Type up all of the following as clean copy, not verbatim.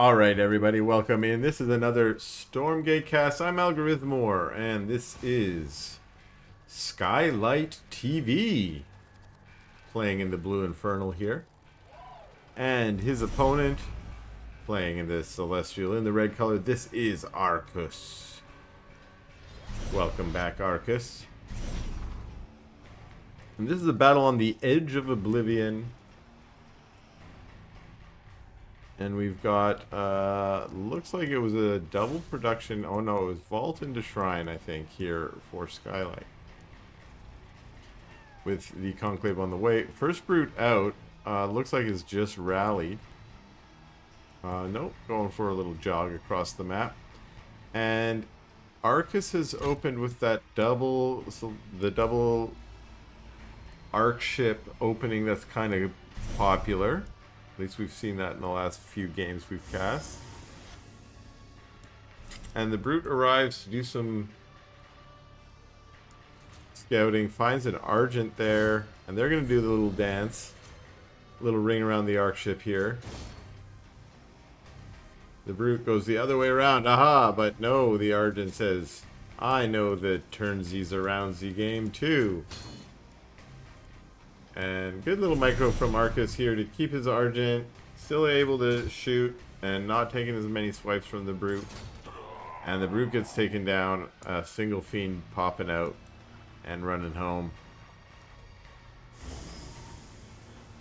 Alright everybody, welcome in. This is another Stormgate cast. I'm Algorithmore, and this is Skylight TV playing in the Blue Infernal here. And his opponent playing in the Celestial in the red color. This is Arkuss. Welcome back, Arkuss. And this is a battle on the edge of Oblivion. And we've got, looks like it was a double production. Oh no, it was Vault into Shrine, I think, here for Skylight. With the Conclave on the way. First Brute out, looks like it's just rallied. Nope, going for a little jog across the map. And Arkuss has opened with that double, so the double arc ship opening that's kind of popular. At least we've seen that in the last few games we've cast. And the Brute arrives to do some scouting, finds an Argent there, and they're going to do the little dance. Little ring around the arc ship here. The Brute goes the other way around. Aha! But no, the Argent says, I know that turns these around the game too. And good little micro from Arkuss here to keep his Argent still able to shoot and not taking as many swipes from the Brute. And the Brute gets taken down, a single Fiend popping out and running home.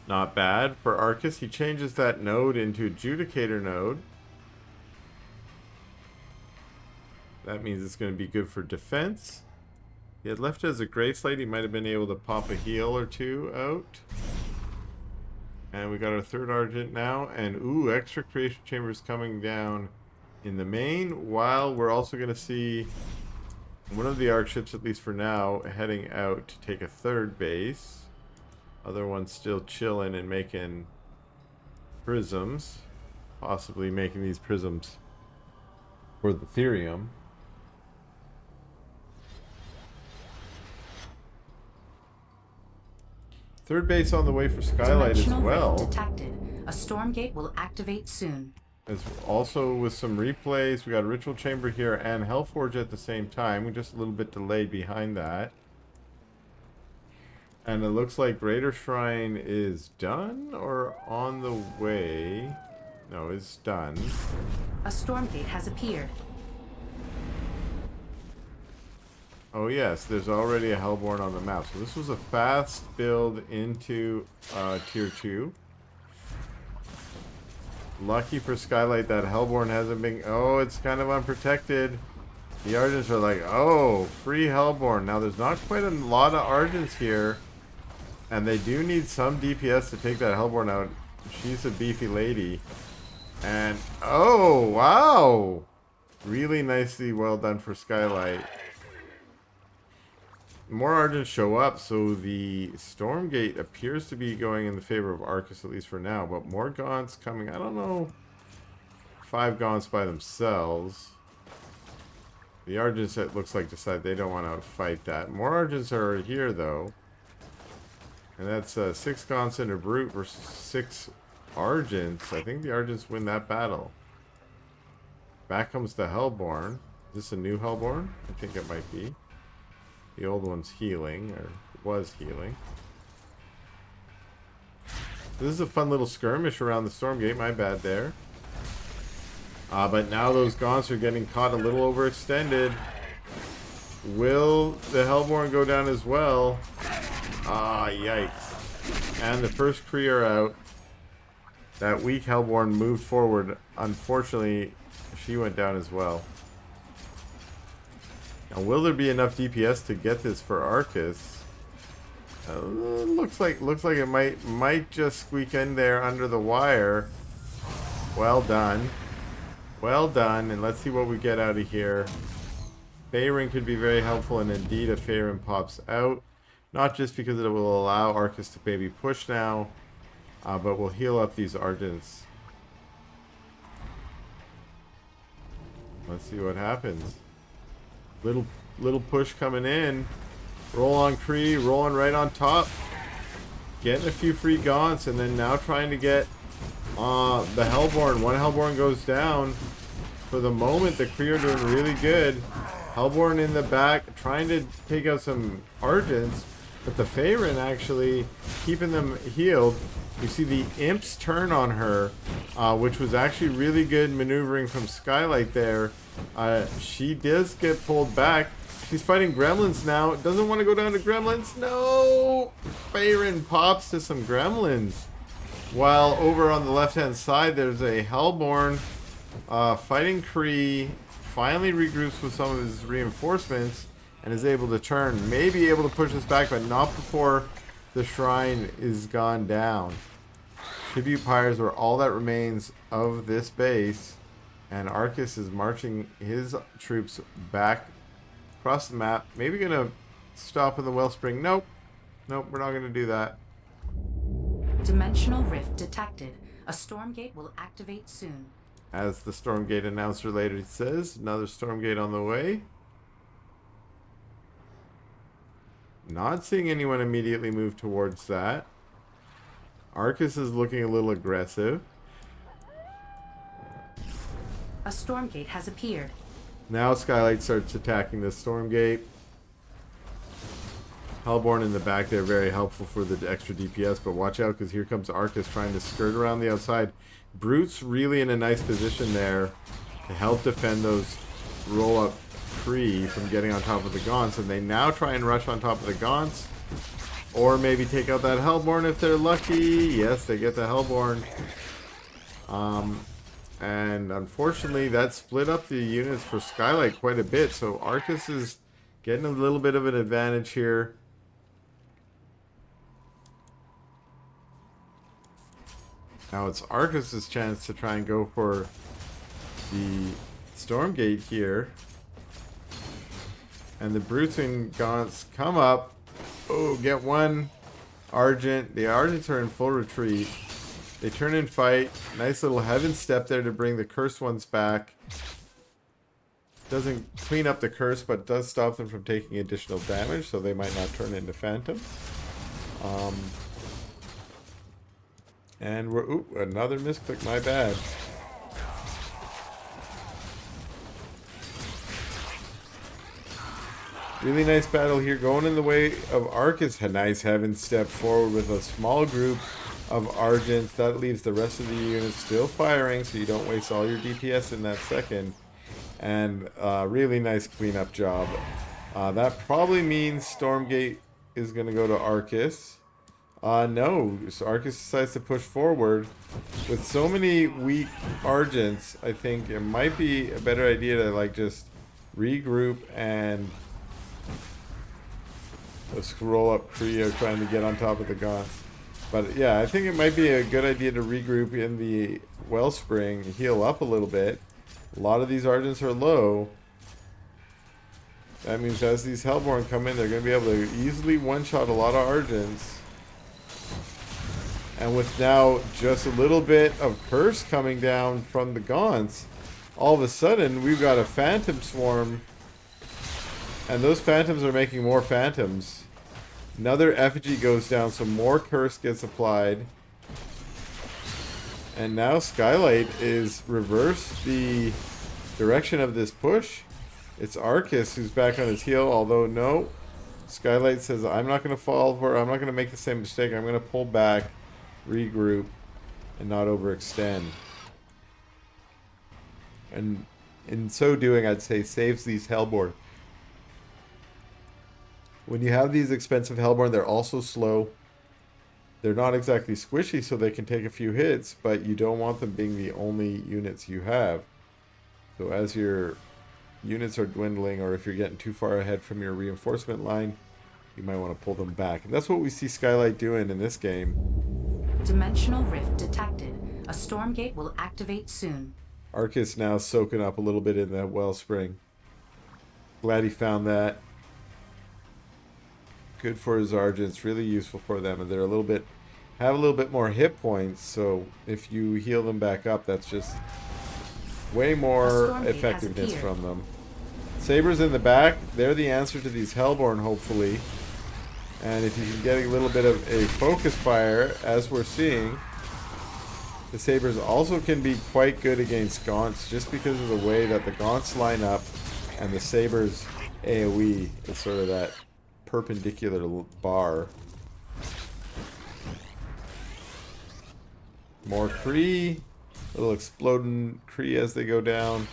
Not bad for Arkuss. He changes that node into Adjudicator node. That means it's going to be good for defense. He had left as a Grey Slate. He might have been able to pop a heal or two out. And we got our third Argent now. And ooh, extra Creation Chambers coming down in the main. While we're also going to see one of the arc ships, at least for now, heading out to take a third base. Other one's still chilling and making prisms. Possibly making these prisms for the Therium. Third base on the way for Skylight as well. Detected. A Stormgate will activate soon. As also with some replays, we got a Ritual Chamber here and Hellforge at the same time. We're just a little bit delayed behind that. And it looks like Greater Shrine is done or on the way. No, it's done. A Stormgate has appeared. Oh yes, there's already a Hellborn on the map. So this was a fast build into tier 2. Lucky for Skylight that Hellborn hasn't been... Oh, it's kind of unprotected. The Argents are like, oh, free Hellborn. Now there's not quite a lot of Argents here. And they do need some DPS to take that Hellborn out. She's a beefy lady. And, oh, wow. Really nicely well done for Skylight. More Argents show up, so the Stormgate appears to be going in the favor of Arkuss, at least for now. But more Gaunts coming. I don't know. 5 Gaunts by themselves. The Argents, it looks like, decide they don't want to fight that. More Argents are here, though. And that's 6 Gaunts and a Brute versus 6 Argents. I think the Argents win that battle. Back comes the Hellborn. Is this a new Hellborn? I think it might be. The old one's healing, or was healing. This is a fun little skirmish around the Stormgate, my bad there. But now those Gaunts are getting caught a little overextended. Will the Hellborn go down as well? Ah, yikes. And the first Kree are out. That weak Hellborn moved forward. Unfortunately, she went down as well. Now, will there be enough DPS to get this for Arkuss? Looks like it might just squeak in there under the wire. Well done. Well done. And let's see what we get out of here. Feyring could be very helpful, and indeed a Feyring pops out. Not just because it will allow Arkuss to maybe push now, but will heal up these Argents. Let's see what happens. Little push coming in. Roll on Kree, rolling right on top. Getting a few free Gaunts, and then now trying to get The Hellborn. One Hellborn goes down. For the moment, the Kree are doing really good. Hellborn in the back, trying to take out some Argents, but the Faerun actually keeping them healed. You see the Imp's turn on her, which was actually really good maneuvering from Skylight there. She does get pulled back. She's fighting Gremlins now. Doesn't want to go down to Gremlins. No! Faerun pops to some Gremlins. While over on the left-hand side, there's a Hellborn fighting Kree. Finally regroups with some of his reinforcements and is able to turn. May be able to push this back, but not before the shrine is gone down. Tribute pyres are all that remains of this base, and Arkuss is marching his troops back across the map. Maybe gonna stop in the Wellspring. Nope. Nope, we're not gonna do that. Dimensional rift detected. A Stormgate will activate soon. As the Stormgate announcer later says, another Stormgate on the way. Not seeing anyone immediately move towards that. Arkuss is looking a little aggressive. A Stormgate has appeared. Now Skylight starts attacking the Stormgate. Hellborn in the back there, very helpful for the extra DPS, but watch out because here comes Arkuss trying to skirt around the outside. Brute's really in a nice position there to help defend those roll-up Kree from getting on top of the Gaunts, and they now try and rush on top of the Gaunts, or maybe take out that Hellborn if they're lucky. Yes, they get the Hellborn. And unfortunately, that split up the units for Skylight quite a bit, so Arkuss is getting a little bit of an advantage here. Now it's Arkuss' chance to try and go for the Stormgate here. And the Brutes and Gaunts come up. Oh, get one Argent. The Argents are in full retreat. They turn and fight. Nice little Heaven Step there to bring the Cursed ones back. Doesn't clean up the curse, but does stop them from taking additional damage, so they might not turn into Phantom. And we're... Ooh, another misclick, my bad. Really nice battle here, going in the way of Arkuss. A nice Heaven Step forward with a small group of Argents. That leaves the rest of the units still firing, so you don't waste all your DPS in that second. And really nice cleanup job. That probably means Stormgate is going to go to Arkuss. No, so Arkuss decides to push forward. With so many weak Argents, I think it might be a better idea to like just regroup, and let's roll up Kree trying to get on top of the Gaunts. But yeah, I think it might be a good idea to regroup in the Wellspring, heal up a little bit. A lot of these Argents are low. That means as these Hellborn come in, they're going to be able to easily one-shot a lot of Argents. And with now just a little bit of curse coming down from the Gaunts, all of a sudden we've got a Phantom Swarm. And those Phantoms are making more Phantoms. Another effigy goes down, so more curse gets applied. And now Skylight is reversed the direction of this push. It's Arkuss who's back on his heel, although no. Skylight says, I'm not going to fall for it. I'm not going to make the same mistake. I'm going to pull back, regroup, and not overextend. And in so doing, I'd say saves these Hellborn. When you have these expensive Hellborn, they're also slow. They're not exactly squishy, so they can take a few hits, but you don't want them being the only units you have. So as your units are dwindling, or if you're getting too far ahead from your reinforcement line, you might want to pull them back. And that's what we see Skylight doing in this game. Dimensional rift detected. A Stormgate will activate soon. Arkuss now soaking up a little bit in that Wellspring. Glad he found that. Good for his Argents, really useful for them, and they're have a little bit more hit points, so if you heal them back up, that's just way more effectiveness from them. Sabers in the back, they're the answer to these Hellborn, hopefully. And if you can get a little bit of a focus fire, as we're seeing, The Sabres also can be quite good against Gaunts just because of the way that the Gaunts line up and the Sabres AoE is sort of that perpendicular bar. More Kree. Little exploding Kree as they go down.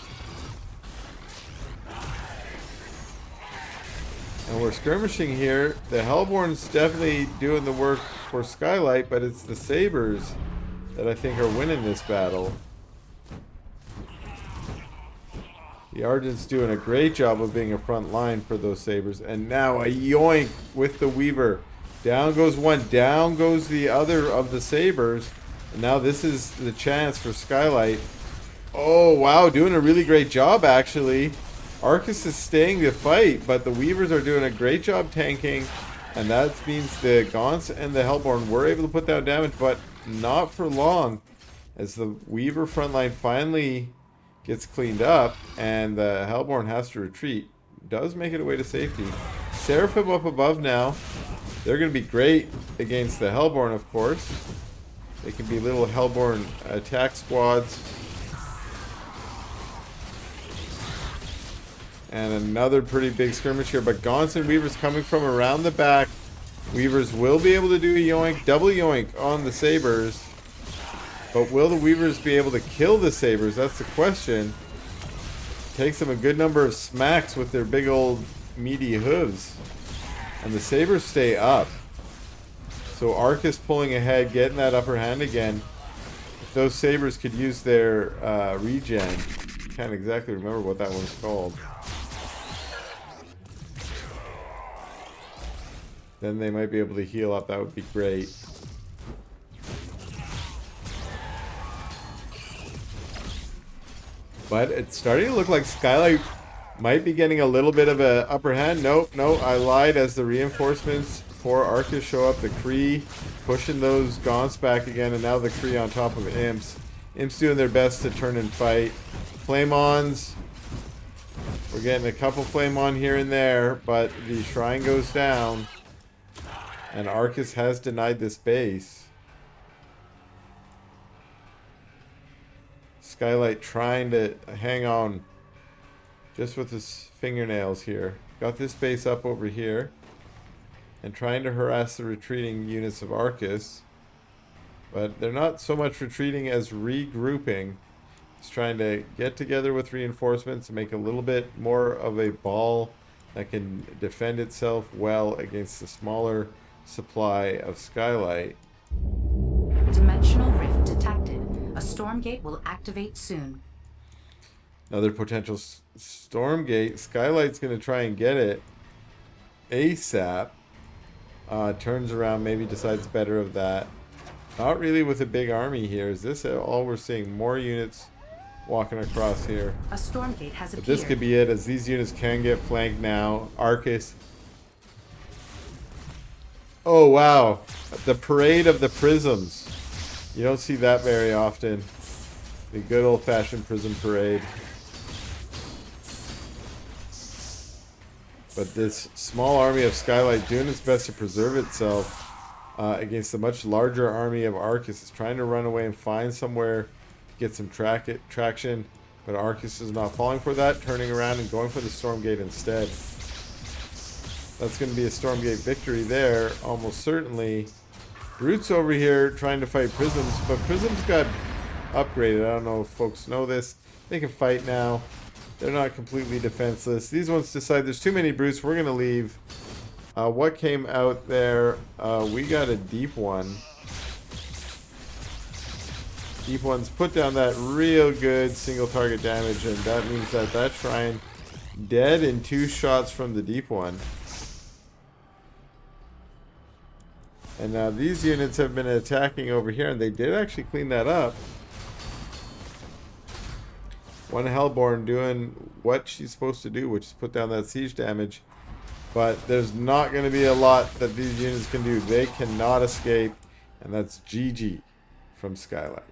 And we're skirmishing here. The Hellborn's definitely doing the work for Skylight, but it's the Sabres that I think are winning this battle. The Argent's doing a great job of being a front line for those Sabres. And now a yoink with the Weaver. Down goes one, down goes the other of the Sabres. And now this is the chance for Skylight. Oh, wow, doing a really great job, actually. Arkuss is staying the fight, but the Weavers are doing a great job tanking. And that means the Gaunts and the Hellborn were able to put down damage, but not for long. As the Weaver frontline finally gets cleaned up and the Hellborn has to retreat. Does make it away to safety. Seraphim up above now. They're going to be great against the Hellborn, of course. They can be little Hellborn attack squads. And another pretty big skirmish here. But Gaunts and Weavers coming from around the back. Weavers will be able to do a yoink, double yoink on the Sabres. But will the Weavers be able to kill the Sabres? That's the question. Takes them a good number of smacks with their big old meaty hooves. And the Sabres stay up. So Arkuss pulling ahead, getting that upper hand again. If those Sabres could use their regen. Can't exactly remember what that one's called. Then they might be able to heal up. That would be great. But it's starting to look like Skylight might be getting a little bit of an upper hand. Nope, no, I lied as the reinforcements for Arkuss show up. The Kree pushing those Gaunts back again, and now the Kree on top of Imps. Imps doing their best to turn and fight. Flame-ons. We're getting a couple Flame-on here and there, but the Shrine goes down. And Arkuss has denied this base. Skylight trying to hang on just with his fingernails here. Got this base up over here. And trying to harass the retreating units of Arkuss. But they're not so much retreating as regrouping. He's trying to get together with reinforcements and make a little bit more of a ball that can defend itself well against the smaller supply of Skylight. Dimensional rift detected. A Stormgate will activate soon. Another potential Stormgate. Skylight's going to try and get it ASAP. Turns around, maybe decides better of that. Not really with a big army here. Is this all we're seeing? More units walking across here. A Stormgate has But appeared. this could be it, as these units can get flanked now. Arkuss. Oh, wow. The parade of the prisms. You don't see that very often. The good old-fashioned prism parade. But this small army of Skylight doing its best to preserve itself against the much larger army of Arkuss. It's trying to run away and find somewhere to get some traction. But Arkuss is not falling for that, turning around and going for the Stormgate instead. That's going to be a Stormgate victory there, almost certainly. Brutes over here trying to fight Prisms, but Prisms got upgraded. I don't know if folks know this. They can fight now. They're not completely defenseless. These ones decide there's too many Brutes. We're going to leave. What came out there? We got a deep one. Deep ones put down that real good single target damage, and that means that that Shrine dead in 2 shots from the deep one. And now these units have been attacking over here, and they did actually clean that up. One Hellborn doing what she's supposed to do, which is put down that siege damage. But there's not going to be a lot that these units can do. They cannot escape, and that's GG from Skylight.